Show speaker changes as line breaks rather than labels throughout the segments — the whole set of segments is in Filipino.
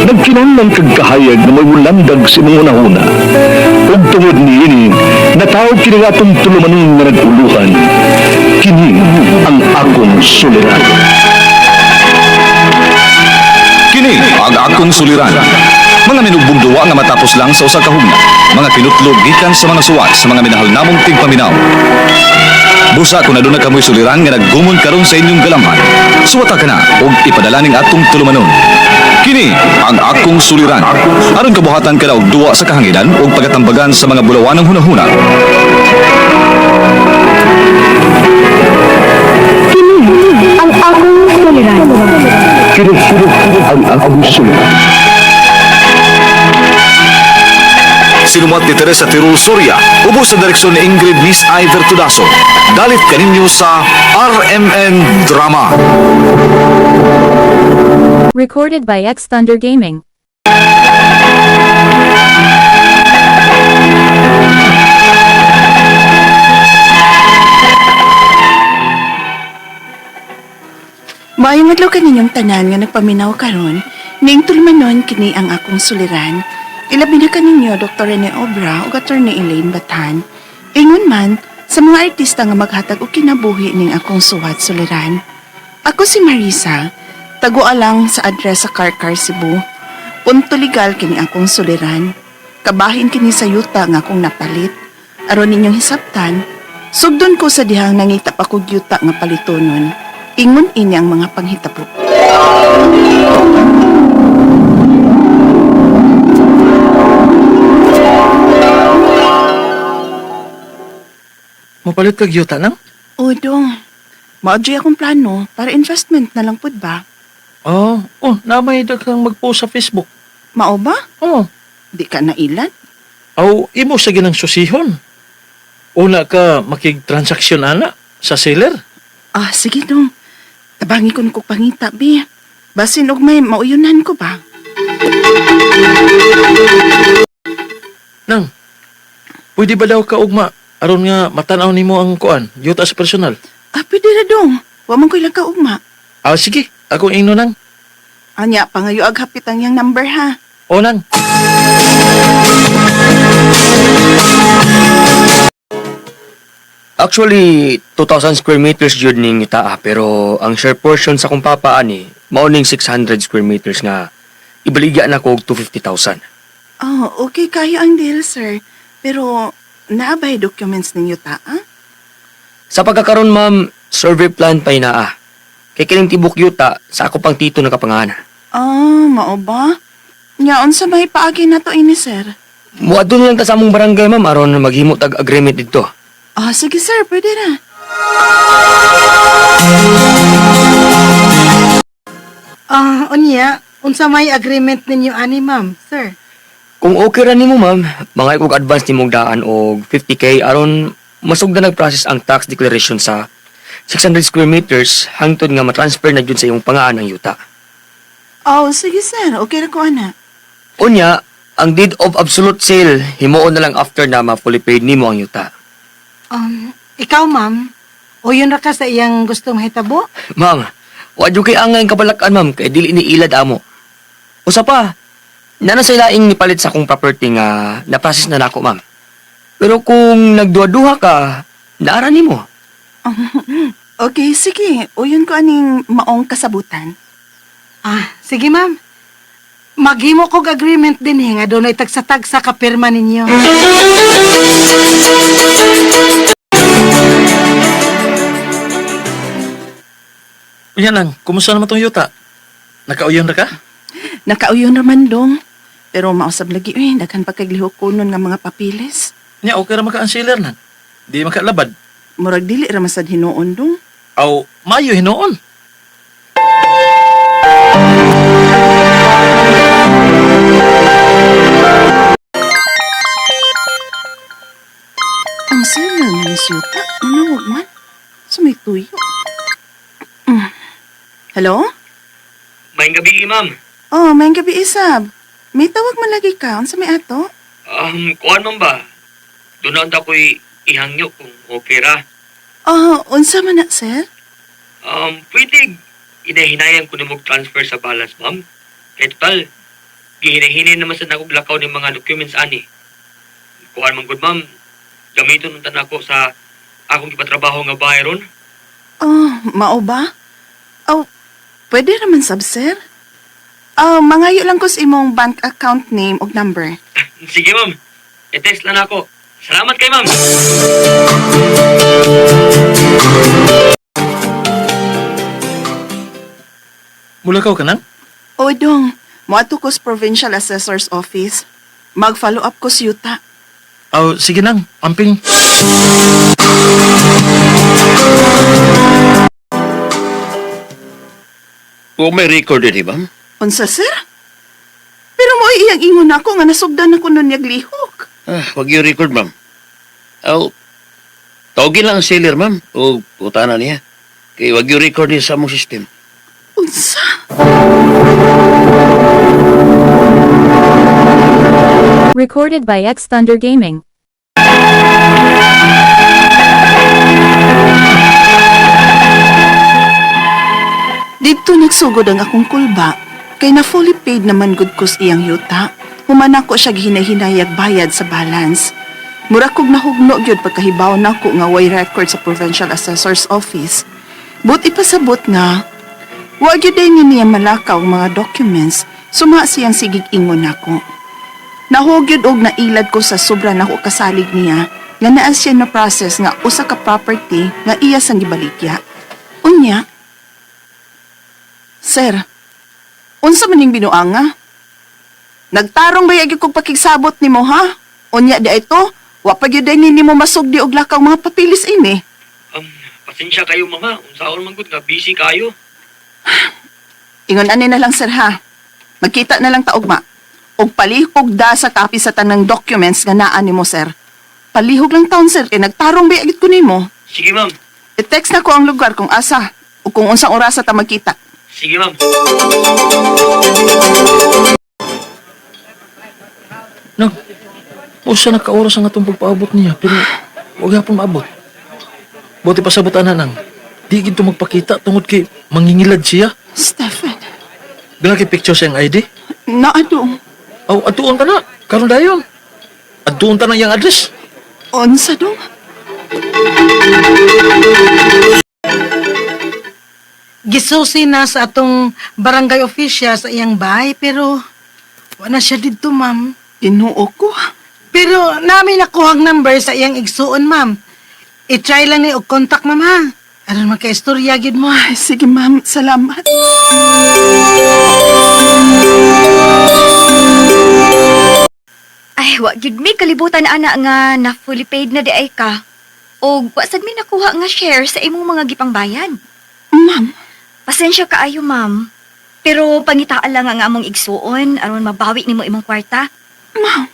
nagkinahanglan kag kahayag na may ulandag sa mga unahuna. Ug tungod niini, natawag kini nga atong tulumanon nga naguluhan. Kini ang akong suliran.
Kini ang akong suliran. Mga minugbong duwa nga matapos lang sa usa ka hugna. Mga kinutlog gikan sa mga suwat sa mga minahal namong tigpaminaw. Busa kung aduna kamoy suliran nga naggumon karon sa inyong galamhan. Suwata ka na ug ipadala ning atong tulumanon. Kini ang akong suliran. Aron kabuhatan ka na og duwa sa kahanginan ug pagatambagan sa mga bulawanang hunahuna.
Kini ang akong suliran.
Kini ang akong suliran.
Sinumat ni Teresa Tirul Soria, ubos sa direksyon ni Ingrid Miss Iver Tudaso. Dalit kaninyo sa RMN Drama.
Recorded by X Thunder Gaming.
Maayong adlaw kaninyong tanan nga nagpaminaw karon, ning tulmanon kini ang akong suliran. Ilabi na kaninyo Dr. Rene Obra o Attorney Elaine Batan. Ingon man sa mga artista nga maghatag og kinabuhi ning akong suwat suliran. Ako si Marisa, tagua lang sa address sa Karkar, Cebu. Punto legal kini akong suliran. Kabahin kini sa yuta nga akong napalit. Aron ninyong hisabtan, sugdon ko sa dihang nangita pa kog yuta nga palitonon. Ingon ini ang mga panghitabo.
Mapalit kag yuta nang?
Dong. Maadyo akong plano para investment na lang pud ba?
Namay kang mag-post sa Facebook.
Mao ba? Di ka nailan?
Imo sa ginang susihon. Una ka makig-transaksyon ana sa seller.
Sige dong. Tabangi ko kong pangita, bi. Basin og may mauyunan ko ba?
Nang, pwede ba daw ka ugma aron nga matanaw nimo ang kuan, yuta sa personal?
Pwede na dong. Wa man ko ilang kaugma.
Sige, ako ingno nang.
Anya, pangayo ag hapit ang yang number ha.
O nang.
Actually, 2,000 square meters jud ning itaa, pero ang share portion sa kong papa ani, mauning 600 square meters nga ibaligya na ko og 250,000.
Okay kayo ang deal, sir. Pero naabay documents ninyo ta,
Sa pagkakaroon, ma'am, survey plan pa inaa. Kay kining tibok yuta sa ako pang tito nakapangana.
Mao ba? Nyaon sa may paagi na to ini, sir.
Muadto lang ta sa among barangay, ma'am, aron maghimo tag agreement didto.
Sige, sir. Pwede na.
Unya, unsa may agreement ninyo ani, ma'am, sir?
Kung okay ra nimo, ma'am, mga ikog advance nimong daan og 50K aron masugda nag-process ang tax declaration sa 600 square meters hangtod nga matransfer na jud sa imong pangaan ang yuta.
Sige, sir. Okay na ko, ana.
Unya, ang deed of absolute sale himuon na lang after na ma-fully paid nimo ang yuta.
Ikaw, ma'am, o yun ra ka sa iyang gusto mahitabo?
Ma'am, wa jud kay angay kabalakan, ma'am, kay dili ni ilad amo. Usa pa, nana sa ilaing nipalit sa akong property nga na-process na nako, ma'am. Pero kung nagduha-duha ka, naara nimo.
Okay, sige. Uyon ko aning maong kasabutan.
Sige, ma'am. Maghimo kog agreement din nga doon ay tagsa-tagsa kapirma ninyo.
Unya nang, kumusta naman tong yuta? Nakauyon na ka?
Nakauyon naman dong. Pero mausab lagi, daghan pa kay lihok kunon nga mga papilis.
Nya, okay ra maka ang seller nang. Di makalabad.
Murag dili ra masad hinuon dong.
Mayo hinoon.
Ang seller man is yuta. Manawag man. Sa may tuyo. Hello?
Maayong gabi, ma'am.
May gabi isab. May tawag man lagi ka. Unsa may ato?
Kuan man ba? Doon na ako'y ihangyo kung okay ra.
Unsa man na, sir?
Pwede inahinayan ko na mag-transfer sa balance, ma'am. Kaya total, Gihinahinay naman sa nakog lakaw ng mga documents ani. Kuan man gud ma'am, gamiton unta nako sa akong gipatrabaho nga bahay ron.
Oh, mao ba? Oh, pwede naman sab, sir. Mangayo lang ko sa imong bank account name ug number.
Sige ma'am, i-text lang ako. Salamat kay ma'am.
Mulakaw ka nang?
O dong, moadto ko sa Provincial Assessor's Office. Mag-follow up ko sa yuta.
Aw, sige nang, amping.
Huwag may record din, ma'am.
Unsa, sir? Pero mo iyang ingon ako nga nasugdan ako nun niyag lihok.
Huwag yung record, ma'am. Tawagin lang ang seller, ma'am. O putana niya. Kaya huwag yung record niya sa among system.
Unsa?
Recorded by X Thunder Gaming.
Dito nagsugod ang akong kulba, kay na fully paid naman gud ko sa iyang yuta. Human ako siya gihinahinayag bayad sa balance. Mura kog nahugno gyud pagkahibaw nako nga way record sa Provincial Assessor's Office. Buti pasabot nga, wa gyud ay niya malakaw ang mga documents, suma siyang sigig ingon nako. Nahugyod og nailad ko sa sobra nako kasalig niya nga naa siya na process nga usa ka property nga iya sang gibaligya. Unya, sir, unsa man ning binuanga? Nagtarong ba yagi kog pakigsabot nimo ha? Unya di ito, wa pa gyud ay nimo masugdi og lakaw mga papilis ini.
Pasensya kayo mama, unsaon man gud nga busy kayo.
Ingon ani na lang sir ha. Magkita na lang ta ugma. Og palihog da sa copy sa tanang documents nga naa nimo sir. Palihog lang taon sir kay nagtarong ba yagi ko nimo.
Sige ma'am.
I-text na ko ang lugar kung asa o kung unsang orasa ta magkita.
Sige ma'am.
Nang, usa na ka-oras ang atong pagpaabot niya, pero huwag hapon maabot. Buti pa sabutan na nang, di gito magpakita tungod kay mangingilad siya.
Stephen,
Bila kay picture sa iyang ID.
naadong.
Aw, atuon ka na, karon dayon. Atuon ta na iyang address.
Unsa dong?
Gisusi na sa atong barangay official sa iyang bahay, pero wala siya dito, ma'am.
Tinuo ko.
Pero namin nakuhang number sa iyang igsuon, ma'am. I-try lang ni og contact, ma'am, ha? Aron magka-istorya gid mo.
Ay, sige ma'am, salamat.
Ay, wag gyud mi kalibutan ana nga na fully paid na di ay ka. O wasad mi nakuha nga share sa imong mga gipangbayan.
Ma'am,
Pasensya kaayo, ma'am. Pero pangitaan lang ang among igsuon aron mabawi nimo imong kwarta.
ma'am.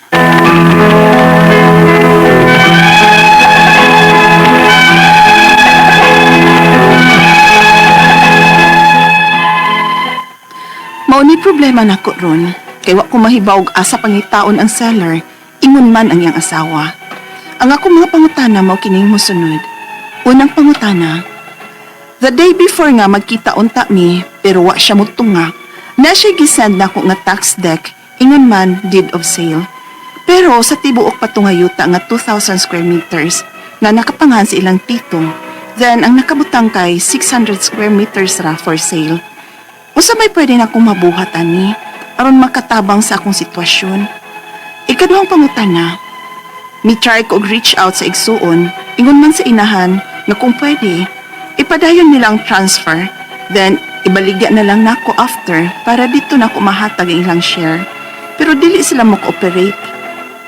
Mao ni problema nako ron. Kay wa ko mahibaw og asa pangitaon ang seller, ingon man ang iyang asawa. Ang ako mga pangutana mao kining mosunod. Unang pangutana, the day before nga magkita unta mi, pero wa siya mutunga, na siya gisend nako nga tax deck, ingon man deed of sale. Pero sa tibuok patungayuta nga 2,000 square meters na nakapangan sa ilang tito, then ang nakabutang kay 600 square meters ra for sale. Usa may pwede na akong mabuhat ani, aron makatabang sa akong sitwasyon. Ikaduhang pangutana, mi try ko og reach out sa igsuon, ingon man sa inahan nga kung pwede, ipadayon nila ang transfer, then ibaligya na lang nako after para dito na ako mahatag ang ilang share. Pero dili sila mo cooperate.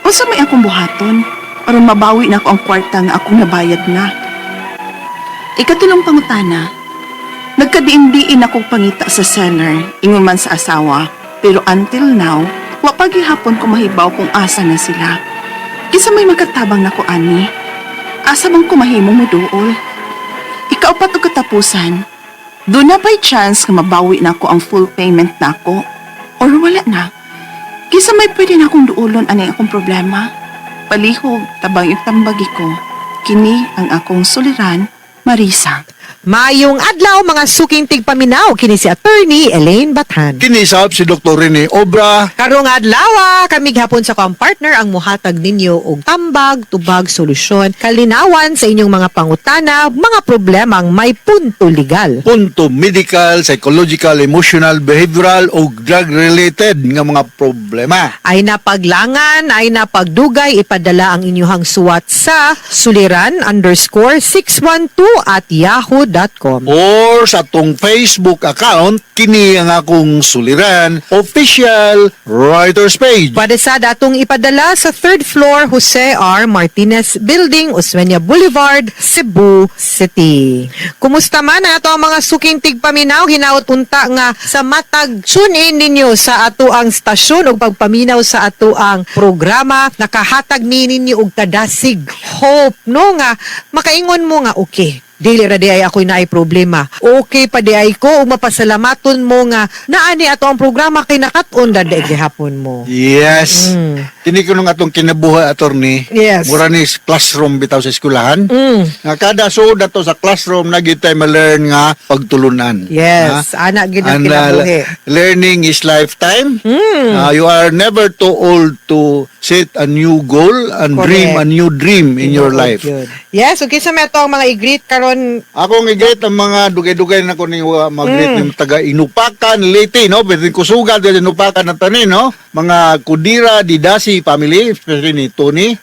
Unsa may akong buhaton, aron mabawi na ako ang kwarta nga akong nabayad na. Ikatulong pangutana, nagkadiin-diin akong pangita sa seller, ingon man sa asawa, pero until now, wa pa gihapon ko mahibaw kung asa na sila. Kisa may magkatabang nako ani, asa bang kumahimo mo duol? Ikaupat o katapusan, doon na ba'y chance nga mabawi na ako ang full payment nako? Or wala na? Kisa may pwede na akong duulon ani akong problema? Palihog, tabang yung tambagi ko. Kini ang akong suliran, Marisa.
Mayong adlaw mga suking tigpaminaw kini si Attorney Elaine Bathan.
Kinisap si Dr. Rene Obra.
Karong adlaw kami gihapon sa kong partner ang muhatag ninyo og tambag, tubag, solusyon, kalinawan sa inyong mga pangutana, mga problemang may punto legal.
Punto medical, psychological, emotional, behavioral o drug-related nga mga problema.
Ay napaglangan, ay napagdugay, ipadala ang inyong suwat sa suliran_612@yahoo.com.
Or sa atong Facebook account, kini ang akong suliran, official writers page.
Pwede sa datong ipadala sa 3rd floor Jose R. Martinez Building, Osmeña Boulevard, Cebu City. Kumusta man na ato ang mga suking tigpaminaw, hinaot unta nga sa matag tune in ninyo sa ato ang stasyon o pagpaminaw sa ato ang programa, nakahatag ni ninyo og tadasig hope no nga makaingon mo nga okay. Dili ra di ay ako'y naay problema. Okay pa di ay ko ug mapasalamaton mo nga naani ato ang programa kay nakat-on dadi gihapon mo.
Yes. Kini ko nung atong kinabuhi, attorney.
Yes.
Mura ni classroom bitaw sa eskwelahan.
Mm.
Nga kada sud ato sa classroom na gyud tay ma-learn nga pagtulunan.
Yes, ana gid ang
And
kinabuhi.
learning is lifetime. You are never too old to set a new goal and
Correct.
dream a new dream in your life.
Good. Yes, okay sa meto ang mga i-greet karon.
Ako ngigit ang mga dugay-dugay na ko ni mag-greet ng taga Inupakan, Leyte, no? Pwede ko sugal din Inupakan na tanin, no? Mga Kudira, Didasi family, especially ni Tony,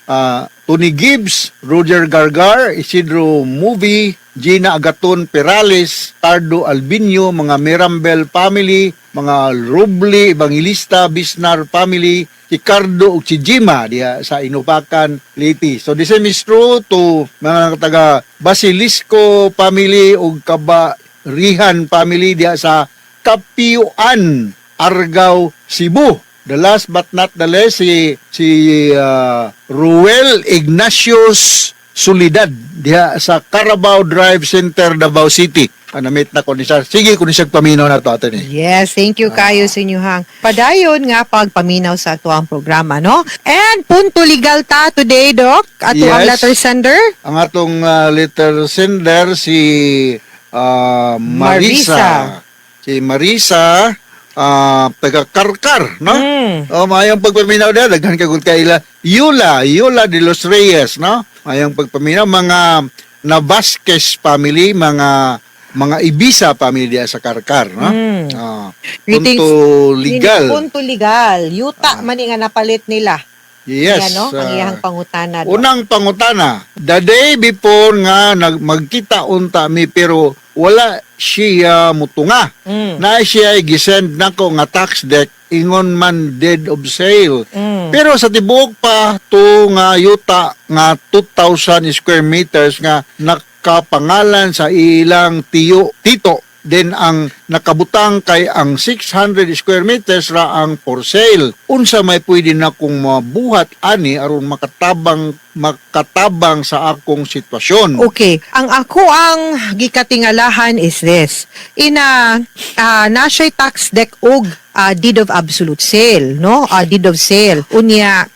Tony Gibbs, Roger Gargar, Isidro Movie, Gina Agaton Perales, Tardo Albinio, mga Mirambel family, mga Roble, Evangelista, Bisnar family, Ricardo ug si Jima diya sa Inupakan, Leyte. So the same is true to mga taga Basilisco family ug Kabarihan family diya sa Kapiuan, Argao, Cebu. The last but not the least, si Ruel Ignatius Solidad diya sa Carabao Drive Center, Davao City. Namit na ko ni siya. Sige, ko ni siya paminaw na ito atin eh.
Yes, thank you kayo sa inyong padayon nga pagpaminaw sa ato ang programa, no? And punto legal ta today, Doc. Ato ang
Yes.
letter sender.
Ang atong letter sender si Marisa. Si Marisa, taga Karkar, no? Mayang pagpaminaw na, daghan kagul kaila. Yula de los Reyes, no? Mayang pagpaminaw, mga Navasquez family, mga Ibisa family diya sa Karkar, no?
Greetings.
Punto legal.
Punto legal. Yuta man nga napalit nila.
Yes.
Yan, no? Ang iyang pangutana. Doc.
Unang pangutana, the day before nga magkita unta mi pero wala siya mutunga. Na siya gisend nako nga tax deck ingon man dead of sale. Pero sa tibuok pa to nga yuta nga 2,000 square meters nga nakapangalan sa ilang tito. Then ang nakabutang kay ang 600 square meters ra ang for sale. Unsa may pwede na kong mabuhat ani aron makatabang sa akong sitwasyon.
Okay. Ang ako ang gikatingalahan is this. Na siya'y tax deck og deed of absolute sale, no? Deed of sale. Unya,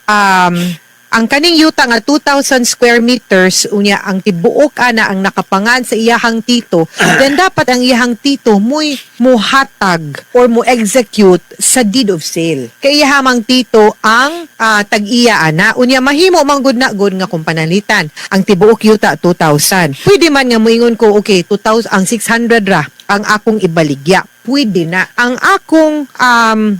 ang kaning yuta nga 2,000 square meters, unya ang tibuok ana ang nakapangan sa iyahang tito, then dapat ang iyahang tito muy muhatag or mo execute sa deed of sale. Kay iyahamang tito ang tag-iya ana, unya mahimo man gud na gud nga kung panalitan. Ang tibuok yuta 2,000. Pwede man nga moingon ko okay 2,000 ang 600 ra ang akong ibaligya. Pwede na. Ang akong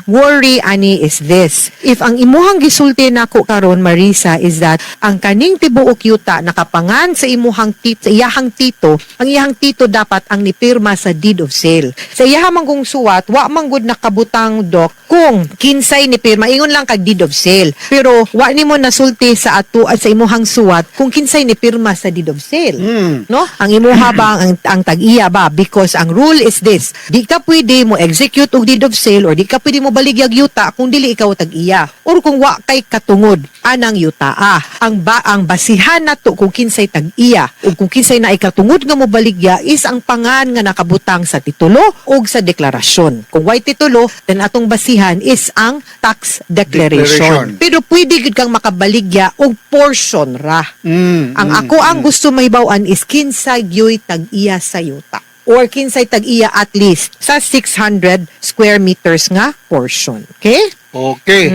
worry ani is this. If ang imuhang gisulti nako karon Marisa is that ang kaning tibuok yuta nakapangan sa imuhang tito, sa iyahang tito, ang iyahang tito dapat ang nipirma sa deed of sale. Sa iyahang kong suwat, wa man gud nakabutang Doc kung kinsay ni pirma ingon lang kag deed of sale. Pero wa nimo nasulti sa ato at sa imuhang suwat kung kinsay ni pirma sa deed of sale. No? Ang imuha ba ang tag-iya ba because ang rule is this. Di ka pwede mo execute og deed of sale or di ka pwede mo baligyag yuta kung dili ikaw tag-iya or kung wa kay katungod anang yutaa. Ang basihan nato kung kinsay tag-iya o kung kinsay na ikatungod nga mo baligya is ang pangan nga nakabutang sa titulo o sa deklarasyon. Kung way titulo, then atong basihan is ang tax declaration. Pero pwede gid kang makabaligya og portion ra. Ang ako ang gusto mahibaw-an is kinsay gyoy tag-iya sa yuta or kinsay tag-iya at least sa 600 square meters nga portion. Okay?
Okay.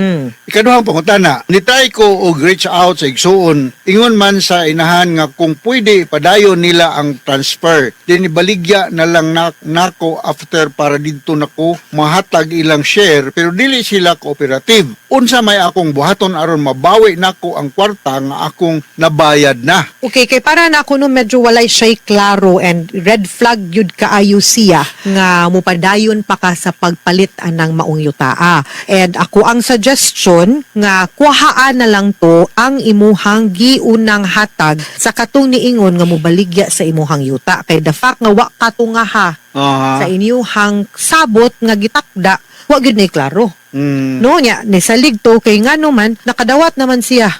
Ikaduhang pangutana, nitry ko og reach out sa igsuon, ingon man sa inahan nga kung pwede padayon nila ang transfer, din ibaligya na lang nako after para didto nako mahatag ilang share pero dili sila cooperative. Unsa may akong buhaton aron mabawi nako ang kwarta nga akong nabayad na.
Okay, kay para na ako no medyo walay siya'y klaro and red flag yun kaayo siya nga mupadayon pa ka sa pagpalit anang maong yutaa. And ako ang suggestion nga kuhaan na lang to ang imuhang giunang hatag sa katong niingon nga mobaligya sa imuhang yuta. Kay the fact nga wa katungaha sa inyuhang sabot nga gitakda, wa gyud nay klaro. No nya ni salig to kay ngano man nakadawat naman siya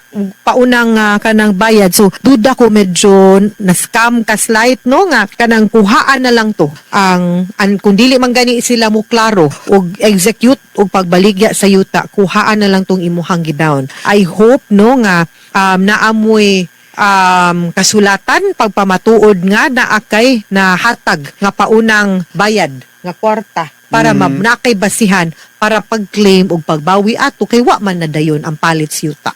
paunang kanang bayad, so duda ko medyo na scam ka slight no nga kanang kuhaan na lang to ang kung dili man gani sila mo klaro og execute og pagbaligya sa yuta, kuhaan na lang tong imuhang gidown. I hope no nga naamoy kasulatan pagpamatuod nga naakay na hatag nga paunang bayad nga kwarta para nakay basihan para pag-claim o pagbawi ato kay wa man na dayon ang palit sa yuta.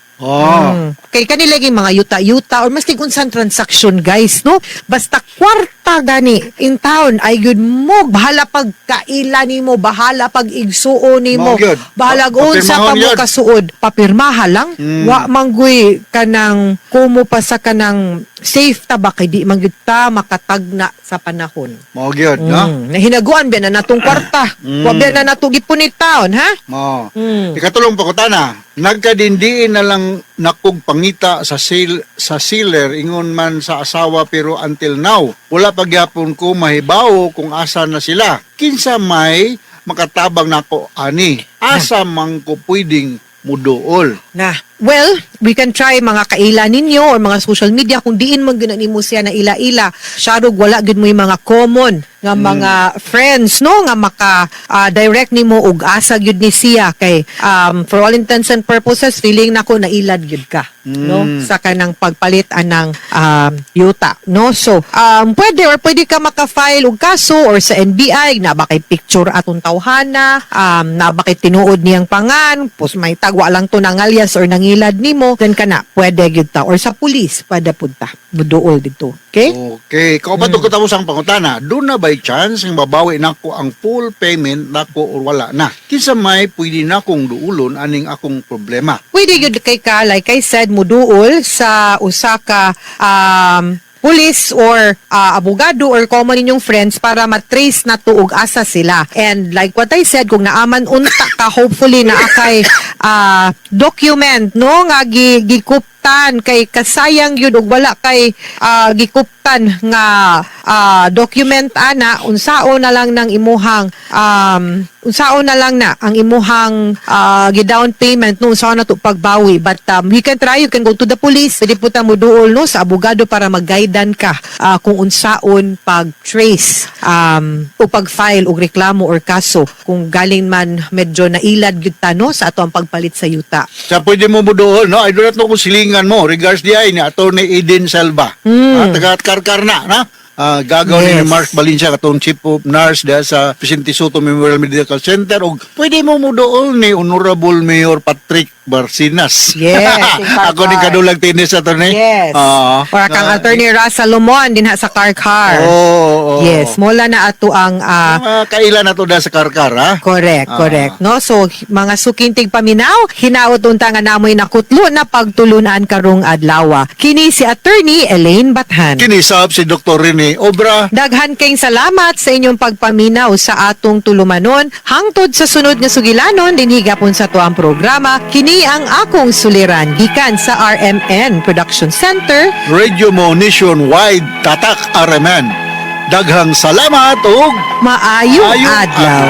Kay kanila yung mga yuta-yuta or mas unsan transaction guys, no? Basta kwarta gani in town ay good mo, bahala pag kaila nimo, bahala pag igsuo nimo, bahala unsa pa mo kasuod, papirmaha lang. Wa manggoy kanang kumo pa sa kanang safe ta ba kay di man gyud ta makatagna sa panahon.
Mao gyud, no?
Hinaguan ba na natong kwarta? Wa ba na nato gipunit taon, ha?
Mo. Ikatulong pakutana, nagkadindiin na lang nakog pangita sa sealer ingon man sa asawa pero until now wala pa gyapon ko mahibaw kung asa na sila. Kinsa may makatabang nako ani? Asa man ko pwedeng muduol?
Well, we can try mga kaila ninyo or mga social media kung diin man gyud nimo siya na ila-ila. Sharog wala gyud mo yung mga common nga mga friends no nga maka direct nimo og asa gyud ni siya kay for all intents and purposes feeling nako na ilad gyud ka no sa kanang pagpalit anang yuta no. So pwede ka maka-file og kaso or sa NBI na ba kay picture atong tawhana, na ba kay tinuod niyang pangan, pus may tagwa lang to nang alias or nangilad nimo, then kana pwede gyud ta or sa pulis pwede pud ta buduol dito. Okay?
Okay. Kaupato ko tapos ang pangutana, doon na by chance ang mabawi nako ang full payment nako or wala na? Kinsa may pwede na kong duulon aning akong problema?
Pwede gyud kay ka like I said muduol sa usa ka police or abogado or common ninyong friends para matrace na tuog asa sila. And like what I said, kung naaman unta ka, hopefully na akay document no nga gikuptan kay kasayang yun og wala kay gikuptan nga document ana unsao na lang ng imuhang unsao na lang na ang imuhang gi-down payment no unsao na to pagbawi, but you can try, you can go to the police, pwede po ta mo duol no sa abogado para mag-guidean ka kung unsaon pag-trace o pag-file og reklamo or kaso kung galing man medyo nailad gyud ta no sa ato ang pagpalit sa yuta.
Sa pwede mo muduol, no? I do not know kung silingan mo. Regards di ay ni Atty. Eden Selva. Taga-Karkar na? Gagawin ni Mark Valencia katong Chief of Nurse dahil sa Vicente Soto Memorial Medical Center o pwede mo muduol ni Honorable Mayor Patrick Barcinas.
Yes.
Ako ni kadulag tinis attorney.
Yes. Para kang Attorney Ras Salomon din sa Karkar. Yes, mula na ato ang
kailan na to da sa Karkar, ha?
Correct. No, so mga sukintig paminaw, hinaot unta nga namoy nakutlo na pagtulunan karong adlaw. Kini si Attorney Elaine Bathan.
Kinisab si Dr. Rene Obra.
Daghan kayong salamat sa inyong pagpaminaw sa atong tulumanon. Hangtod sa sunod nga sugilanon dinhi gapon sa tuang programa. Kini ang akong suliran gikan sa RMN Production Center.
Radio mo nationwide, tatak RMN. Daghang salamat ug
Maayong
Maayong
adlaw.